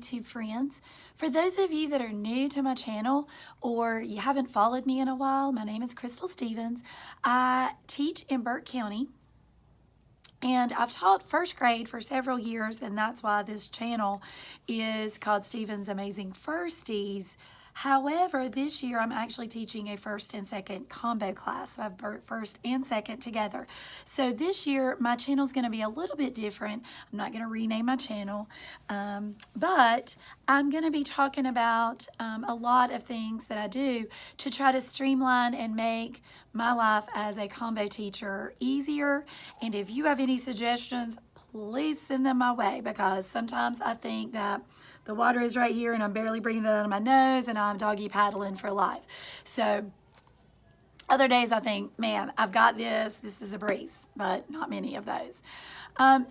YouTube friends. For those of you that are new to my channel or you haven't followed me in a while, my name is Crystal Stevens. I teach in Burke County and I've taught first grade for several years, and that's why this channel is called Stevens Amazing Firsties. However, this year I'm actually teaching a first and second combo class. So I have first and second together. So this year my channel is going to be a little bit different. I'm not going to rename my channel, but I'm going to be talking about a lot of things that I do to try to streamline and make my life as a combo teacher easier. And if you have any suggestions, please send them my way, because sometimes I think that the water is right here and I'm barely breathing it out of my nose and I'm doggy paddling for life. So other days I think, man, I've got this. This is a breeze, but not many of those.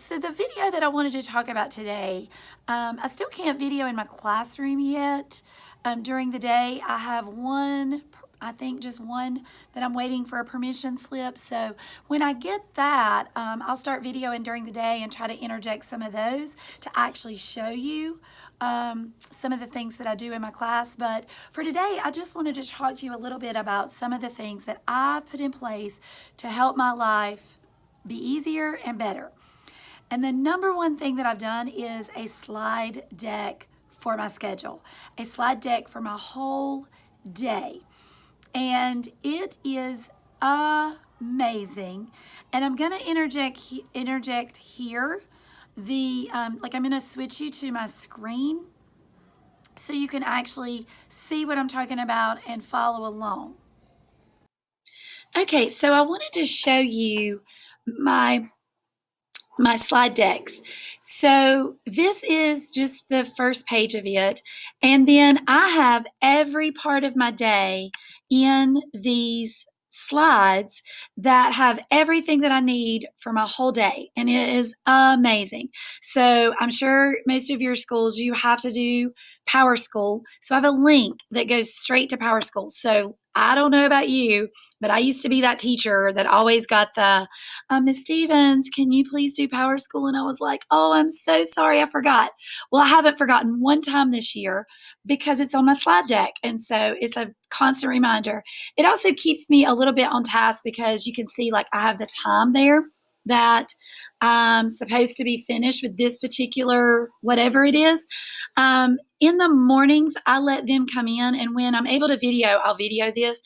So the video that I wanted to talk about today, I still can't video in my classroom yet. During the day, I have one, I think just one that I'm waiting for a permission slip. So when I get that, I'll start videoing during the day and try to interject some of those to actually show you some of the things that I do in my class. But for today, I just wanted to talk to you a little bit about some of the things that I put in place to help my life be easier and better. And the number one thing that I've done is a slide deck for my schedule, a slide deck for my whole day. And it is amazing. And I'm going to interject here I'm going to switch you to my screen so you can actually see what I'm talking about and follow along. Okay, so I wanted to show you my slide decks. So this is just the first page of it, and then I have every part of my day in these slides that have everything that I need for my whole day, and it is amazing. So I'm sure most of your schools, you have to do Power School. So I have a link that goes straight to Power School. So I don't know about you, but I used to be that teacher that always got the, Miss Stevens, can you please do Power School? And I was like, oh, I'm so sorry, I forgot. Well, I haven't forgotten one time this year because it's on my slide deck. And so it's a constant reminder. It also keeps me a little bit on task because you can see like I have the time there that I'm supposed to be finished with this particular whatever it is. In the mornings, I let them come in, and when I'm able to video, I'll video this.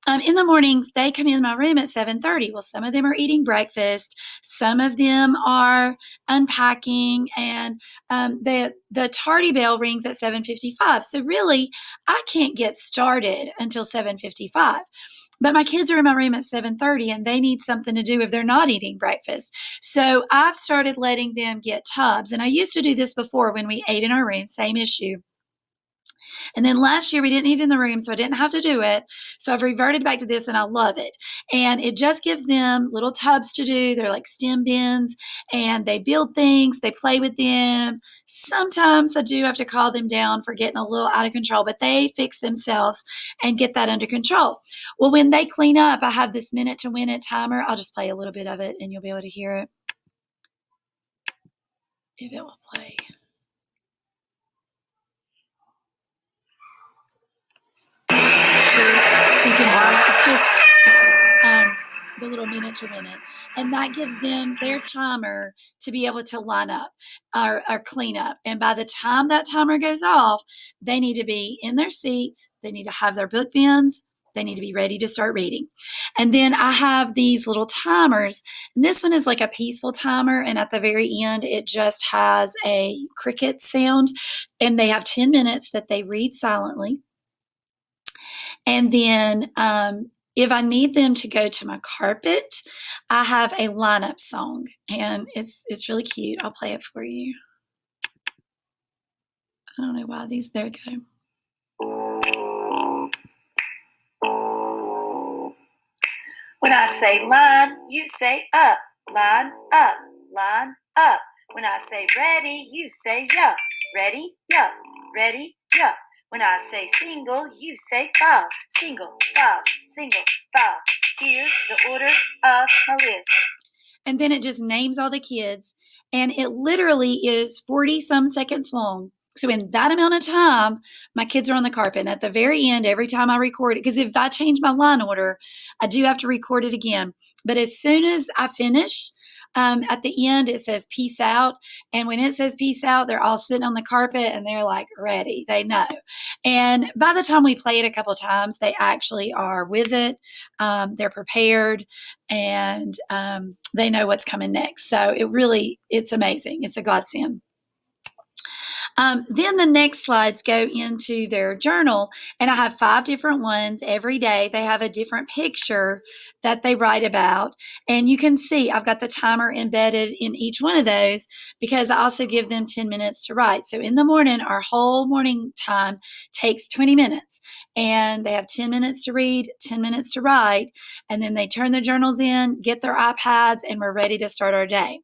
In the mornings, they come in my room at 7:30. Well, some of them are eating breakfast. Some of them are unpacking, and the tardy bell rings at 7:55. So really, I can't get started until 7:55. But my kids are in my room at 7:30 and they need something to do if they're not eating breakfast. So I've started letting them get tubs. And I used to do this before when we ate in our room, same issue. And then last year we didn't eat in the room, so I didn't have to do it. So I've reverted back to this and I love it. And it just gives them little tubs to do. They're like STEM bins and they build things, they play with them. Sometimes I do have to call them down for getting a little out of control, but they fix themselves and get that under control. Well, when they clean up, I have this minute to win it timer. I'll just play a little bit of it and you'll be able to hear it. If it will play. It's just the little minute to win it. And that gives them their timer to be able to line up or clean up. And by the time that timer goes off, they need to be in their seats. They need to have their book bins. They need to be ready to start reading. And then I have these little timers. And this one is like a peaceful timer. And at the very end, it just has a cricket sound. And they have 10 minutes that they read silently. And then if I need them to go to my carpet, I have a lineup song. And it's really cute. I'll play it for you. I don't know why these, there we go. When I say line, you say up. Line up, line up. When I say ready, you say yup. Ready, yup. Ready, yup. When I say single, you say file. Single, file, single, file. Here's the order of my list. And then it just names all the kids. And it literally is 40 some seconds long. So in that amount of time, my kids are on the carpet. And at the very end, every time I record it, because if I change my line order, I do have to record it again. But as soon as I finish, at the end, it says peace out. And when it says peace out, they're all sitting on the carpet and they're like ready. They know. And by the time we play it a couple times, they actually are with it. They're prepared and they know what's coming next. So it's amazing. It's a godsend. Then the next slides go into their journal, and I have 5 different ones every day. They have a different picture that they write about, and you can see I've got the timer embedded in each one of those because I also give them 10 minutes to write. So in the morning, our whole morning time takes 20 minutes, and they have 10 minutes to read, 10 minutes to write, and then they turn their journals in, get their iPads, and we're ready to start our day.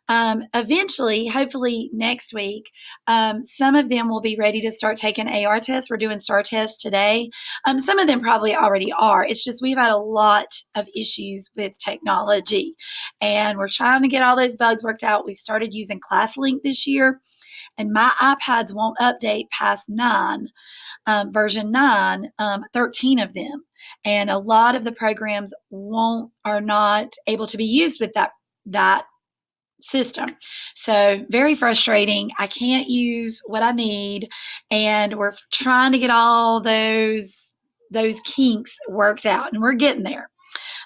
Eventually, hopefully next week, some of them will be ready to start taking AR tests. We're doing STAR tests today. Some of them probably already are. It's just we've had a lot of issues with technology, and we're trying to get all those bugs worked out. We've started using ClassLink this year, and my iPads won't update past version 9, 13 of them. And a lot of the programs are not able to be used with that system. So very frustrating. I can't use what I need, and we're trying to get all those kinks worked out, and we're getting there.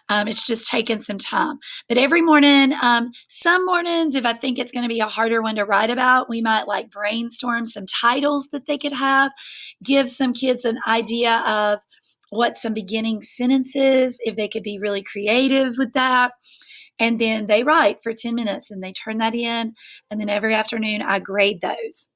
It's just taking some time. But every morning, some mornings, if I think it's going to be a harder one to write about, we might like brainstorm some titles that they could have, give some kids an idea of what some beginning sentences, if they could be really creative with that. And then they write for 10 minutes and they turn that in. And then every afternoon I grade those.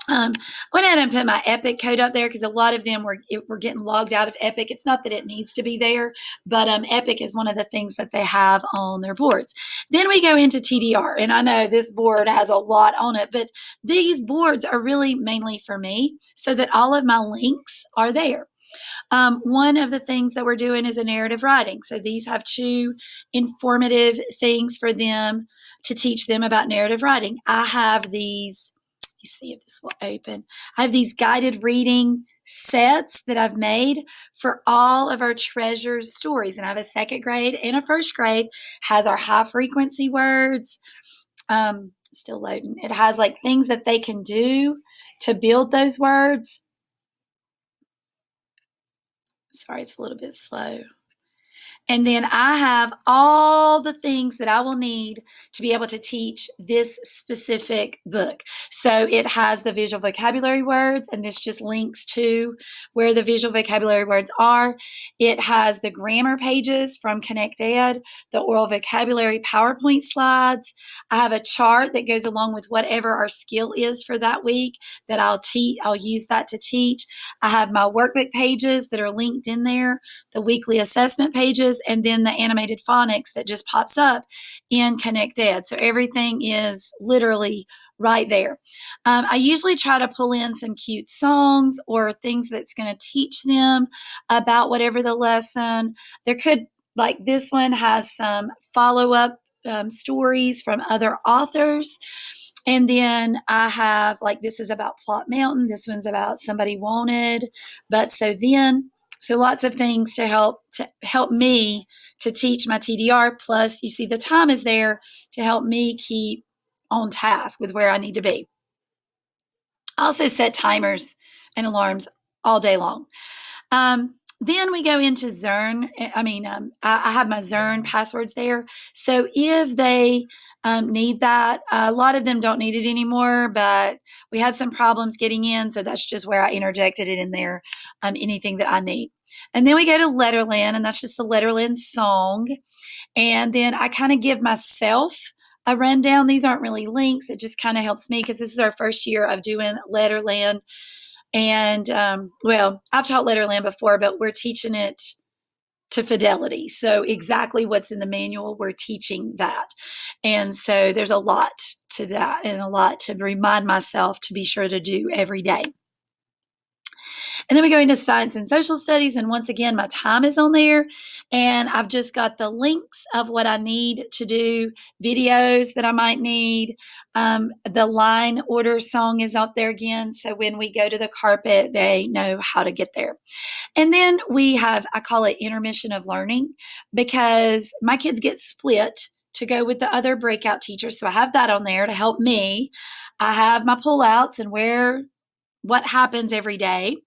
I went ahead and put my Epic code up there because a lot of them were getting logged out of Epic. It's not that it needs to be there, but Epic is one of the things that they have on their boards. Then we go into TDR, and I know this board has a lot on it, but these boards are really mainly for me so that all of my links are there. One of the things that we're doing is a narrative writing. So these have 2 informative things for them to teach them about narrative writing. I have these, let me see if this will open. I have these guided reading sets that I've made for all of our treasures stories. And I have a 2nd grade and a 1st grade, has our high frequency words. Still loading. It has like things that they can do to build those words. Sorry, it's a little bit slow. And then I have all the things that I will need to be able to teach this specific book. So it has the visual vocabulary words, and this just links to where the visual vocabulary words are. It has the grammar pages from Connect Ed, the oral vocabulary PowerPoint slides. I have a chart that goes along with whatever our skill is for that week that I'll use that to teach. I have my workbook pages that are linked in there, the weekly assessment pages, and then the animated phonics that just pops up in Connect Ed. So everything is literally right there. I usually try to pull in some cute songs or things that's going to teach them about whatever the lesson. Like this one has some follow-up stories from other authors. And then I have, like, this is about Plot Mountain. This one's about Somebody Wanted. So lots of things to help me to teach my TDR. Plus, you see the time is there to help me keep on task with where I need to be. I also set timers and alarms all day long. Then we go into Zurn. I have my Zurn passwords there. So if they need that, a lot of them don't need it anymore, but we had some problems getting in, so that's just where I interjected it in there, anything that I need. And then we go to Letterland, and that's just the Letterland song. And then I kind of give myself a rundown. These aren't really links. It just kind of helps me because this is our first year of doing Letterland. And, I've taught Letterland before, but we're teaching it to fidelity. So exactly what's in the manual, we're teaching that. And so there's a lot to that and a lot to remind myself to be sure to do every day. And then we go into science and social studies. And once again, my time is on there. And I've just got the links of what I need to do, videos that I might need. The line order song is out there again. So when we go to the carpet, they know how to get there. And then we have, I call it intermission of learning, because my kids get split to go with the other breakout teachers. So I have that on there to help me. I have my pullouts and what happens every day.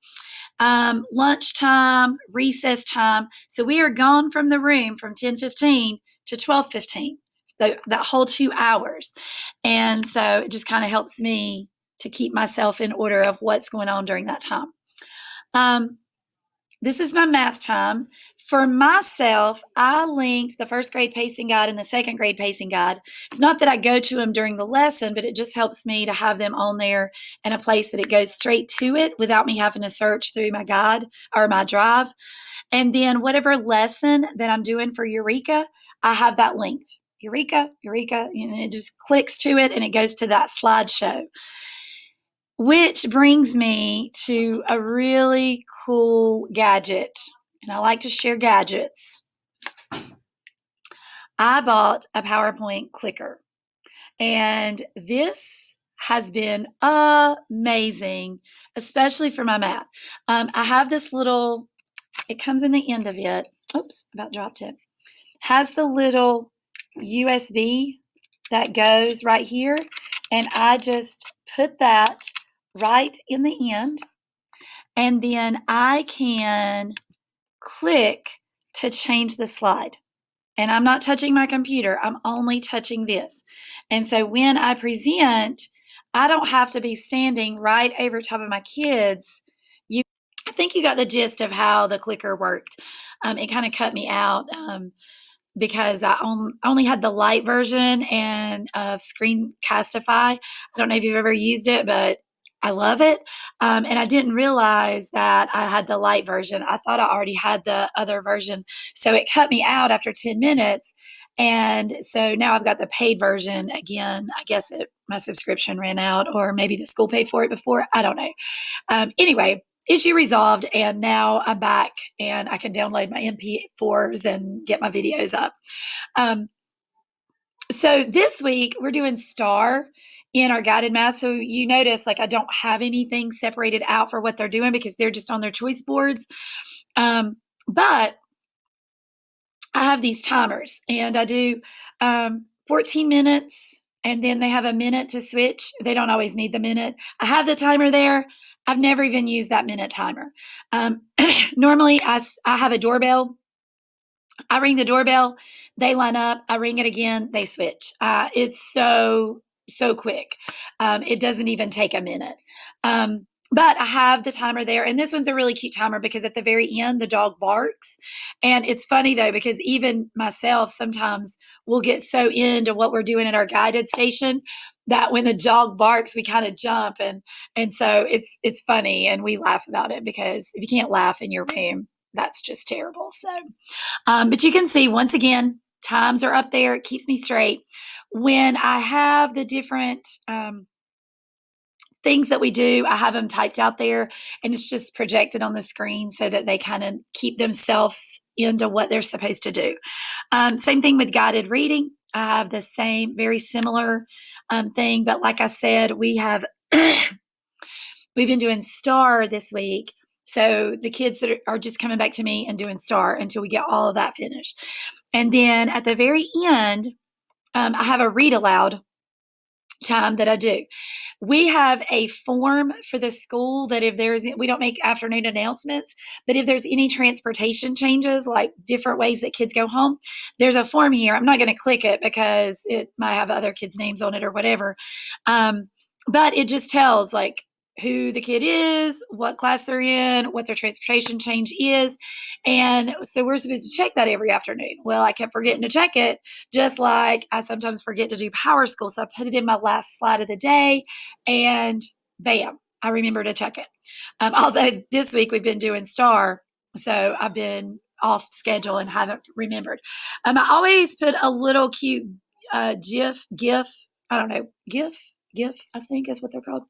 Lunchtime, recess time. So we are gone from the room from 10:15 to 12:15, that whole 2 hours. And so it just kind of helps me to keep myself in order of what's going on during that time. This is my math time. For myself, I linked the first grade pacing guide and the second grade pacing guide. It's not that I go to them during the lesson, but it just helps me to have them on there in a place that it goes straight to it without me having to search through my guide or my drive. And then whatever lesson that I'm doing for Eureka, I have that linked. Eureka, and it just clicks to it and it goes to that slideshow. Which brings me to a really cool gadget, and I like to share gadgets. I bought a PowerPoint clicker, and this has been amazing, especially for my math. I have this little, it comes in the end of it. Oops, about dropped it. Has the little USB that goes right here, and I just put that right in the end, and then I can click to change the slide. And I'm not touching my computer, I'm only touching this. And so when I present, I don't have to be standing right over top of my kids. I think you got the gist of how the clicker worked. It kind of cut me out because I only had the light version and of Screencastify. I don't know if you've ever used it, but I love it. And I didn't realize that I had the light version. I thought I already had the other version. So it cut me out after 10 minutes. And so now I've got the paid version again. I guess my subscription ran out, or maybe the school paid for it before. I don't know. Anyway, issue resolved. And now I'm back and I can download my MP4s and get my videos up. So this week we're doing STAR in our guided math. So you notice like I don't have anything separated out for what they're doing because they're just on their choice boards. But I have these timers and I do 14 minutes and then they have a minute to switch. They don't always need the minute. I have the timer there. I've never even used that minute timer. Normally I have a doorbell. I ring the doorbell, they line up, I ring it again, they switch. It's so quick. It doesn't even take a minute. But I have the timer there, and this one's a really cute timer because at the very end, the dog barks. And it's funny though, because even myself sometimes will get so into what we're doing at our guided station that when the dog barks, we kind of jump. And so it's funny, and we laugh about it because if you can't laugh in your room, that's just terrible. So, but you can see once again, times are up there. It keeps me straight. When I have the different things that we do, I have them typed out there and it's just projected on the screen so that they kind of keep themselves into what they're supposed to do. Same thing with guided reading. I have the same, very similar thing. But like I said, we've been doing STAR this week. So the kids that are just coming back to me and doing STAR until we get all of that finished. And then at the very end, I have a read aloud time that I do. We have a form for the school that we don't make afternoon announcements, but if there's any transportation changes, like different ways that kids go home, there's a form here. I'm not going to click it because it might have other kids' names on it or whatever. But it just tells like who the kid is, what class they're in, what their transportation change is. And so we're supposed to check that every afternoon. Well, I kept forgetting to check it, just like I sometimes forget to do Power School. So I put it in my last slide of the day and bam, I remember to check it. Although this week we've been doing STAR, so I've been off schedule and haven't remembered. I always put a little cute GIF, I don't know, GIF, I think is what they're called.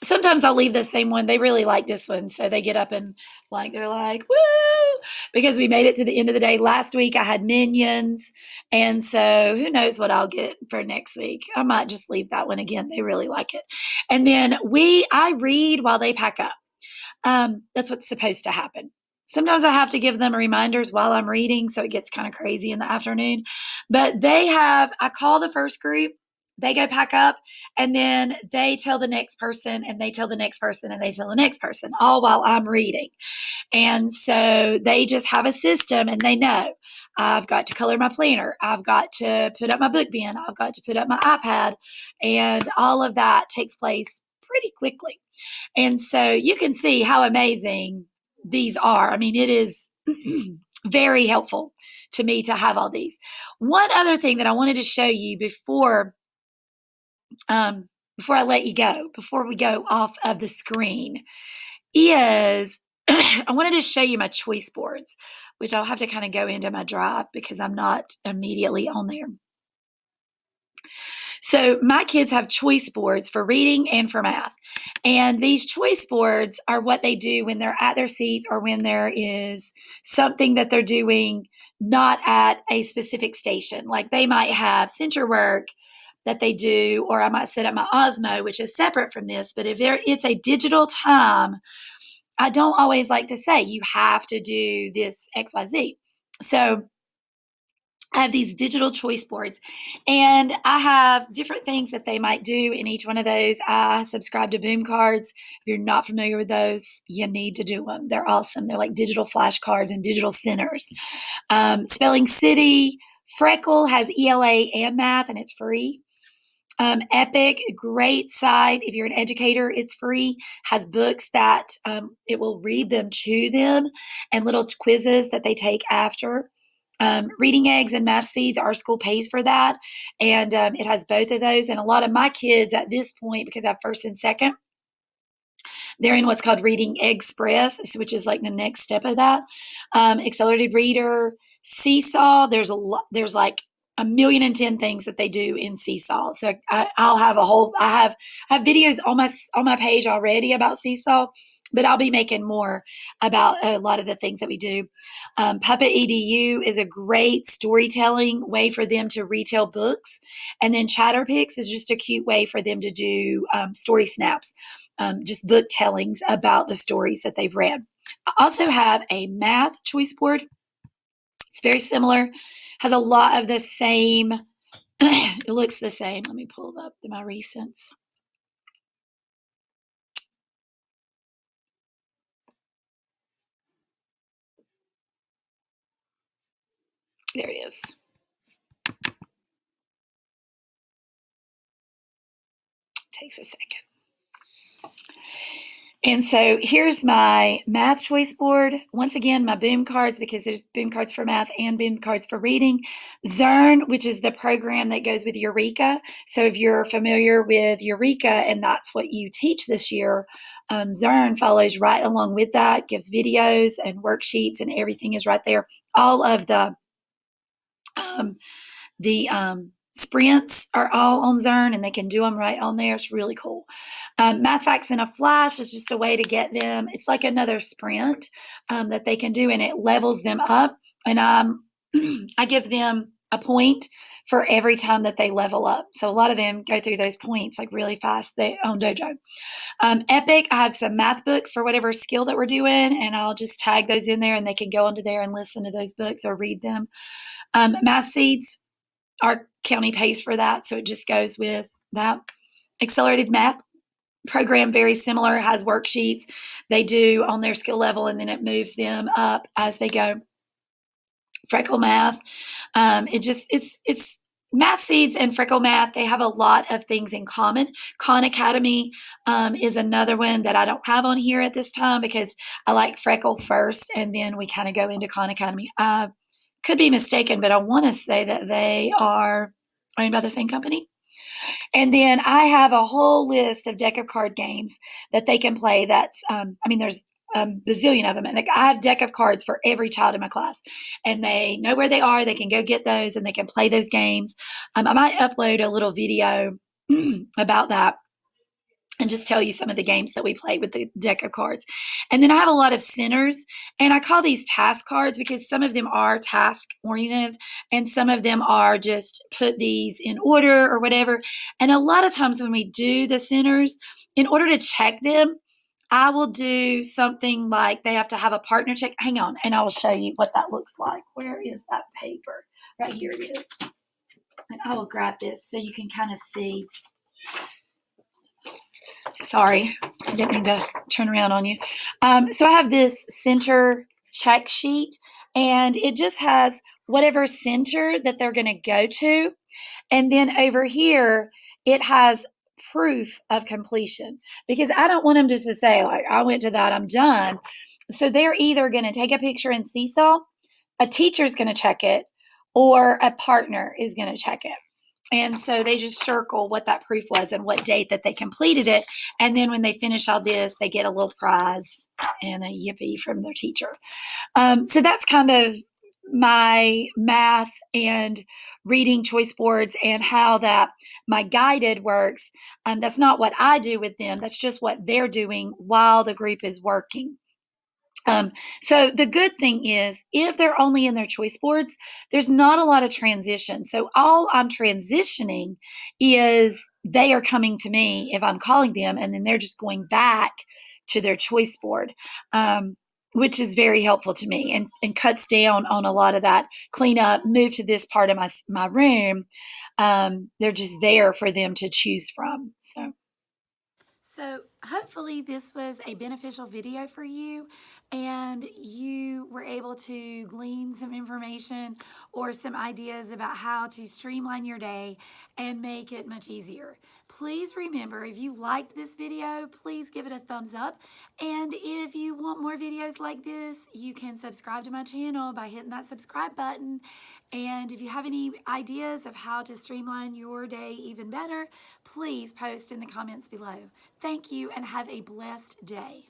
Sometimes I'll leave the same one. They really like this one. So they get up and they're like, woo, because we made it to the end of the day. Last week I had Minions. And so who knows what I'll get for next week. I might just leave that one again. They really like it. And then I read while they pack up. That's what's supposed to happen. Sometimes I have to give them reminders while I'm reading, so it gets kind of crazy in the afternoon. But I call the first group, they go pack up, and then they tell the next person, and they tell the next person, and they tell the next person, all while I'm reading. And so they just have a system, and they know I've got to color my planner. I've got to put up my book bin. I've got to put up my iPad. And all of that takes place pretty quickly. And so you can see how amazing these are. I mean, it is very helpful to me to have all these. One other thing that I wanted to show you before I let you go, before we go off of the screen, is I wanted to show you my choice boards, which I'll have to kind of go into my drive because I'm not immediately on there. So my kids have choice boards for reading and for math. And these choice boards are what they do when they're at their seats or when there is something that they're doing not at a specific station. Like they might have center work that they do, or I might set up my Osmo, which is separate from this. But if it's a digital time, I don't always like to say you have to do this XYZ. So I have these digital choice boards, and I have different things that they might do in each one of those. I subscribe to Boom Cards. If you're not familiar with those, you need to do them. They're awesome. They're like digital flashcards and digital centers. Spelling City, Freckle has ELA and math, and it's free. Epic, great site. If you're an educator, it's free. Has books that it will read them to them, and little quizzes that they take after. Reading Eggs and Math Seeds, our school pays for that. And it has both of those. And a lot of my kids at this point, because I have first and second, they're in what's called Reading Express, which is like the next step of that. Accelerated Reader, Seesaw, there's like 1,000,010 things that they do in Seesaw. So I'll have I have videos on my page already about Seesaw, but I'll be making more about a lot of the things that we do. Puppet EDU is a great storytelling way for them to retell books. And then Chatterpix is just a cute way for them to do story snaps, just book tellings about the stories that they've read. I also have a math choice board. It's very similar, has a lot of the same, it looks the same. Let me pull up my recents. There it is. Takes a second. And so here's my math choice board. Once again, my Boom Cards, because there's Boom Cards for math and Boom Cards for reading. Zurn, which is the program that goes with Eureka. So if you're familiar with Eureka and that's what you teach this year, Zurn follows right along with that, gives videos and worksheets, and everything is right there. All of the sprints are all on Zurn, and they can do them right on there. It's really cool. Math Facts in a Flash is just a way to get them. It's like another sprint that they can do, and it levels them up. And I give them a point for every time that they level up. So a lot of them go through those points like really fast. They on Dojo. Epic, I have some math books for whatever skill that we're doing, and I'll just tag those in there, and they can go onto there and listen to those books or read them. Math Seeds, our county pays for that, so it just goes with that. Accelerated Math program, very similar, has worksheets they do on their skill level, and then it moves them up as they go. Freckle Math, it's Math Seeds and Freckle Math. They have a lot of things in common. Khan Academy is another one that I don't have on here at this time because I like Freckle first, and then we kind of go into Khan Academy. Could be mistaken, but I want to say that they are owned by the same company. And then I have a whole list of deck of card games that they can play. That's, there's a bazillion of them. And I have deck of cards for every child in my class. And they know where they are. They can go get those and they can play those games. I might upload a little video about that and just tell you some of the games that we play with the deck of cards. And then I have a lot of centers, and I call these task cards because some of them are task oriented and some of them are just put these in order or whatever. And a lot of times when we do the centers, in order to check them, I will do something like they have to have a partner check. Hang on, and I will show you what that looks like. Where is that paper? Right here it is. And I will grab this so you can kind of see. Sorry, I didn't mean to turn around on you. So I have this center check sheet, and it just has whatever center that they're going to go to. And then over here, it has proof of completion, because I don't want them just to say, like, I went to that, I'm done. So they're either going to take a picture in Seesaw, a teacher's going to check it, or a partner is going to check it. And so they just circle what that proof was and what date that they completed it. And then when they finish all this, they get a little prize and a yippee from their teacher. So that's kind of my math and reading choice boards and how that my guided works. That's not what I do with them. That's just what they're doing while the group is working. So the good thing is, if they're only in their choice boards, there's not a lot of transition. So all I'm transitioning is they are coming to me if I'm calling them, and then they're just going back to their choice board, which is very helpful to me and cuts down on a lot of that cleanup, move to this part of my room. They're just there for them to choose from. So hopefully this was a beneficial video for you, and you were able to glean some information or some ideas about how to streamline your day and make it much easier. Please remember, if you liked this video, please give it a thumbs up. And if you want more videos like this, you can subscribe to my channel by hitting that subscribe button. And if you have any ideas of how to streamline your day even better, please post in the comments below. Thank you, and have a blessed day.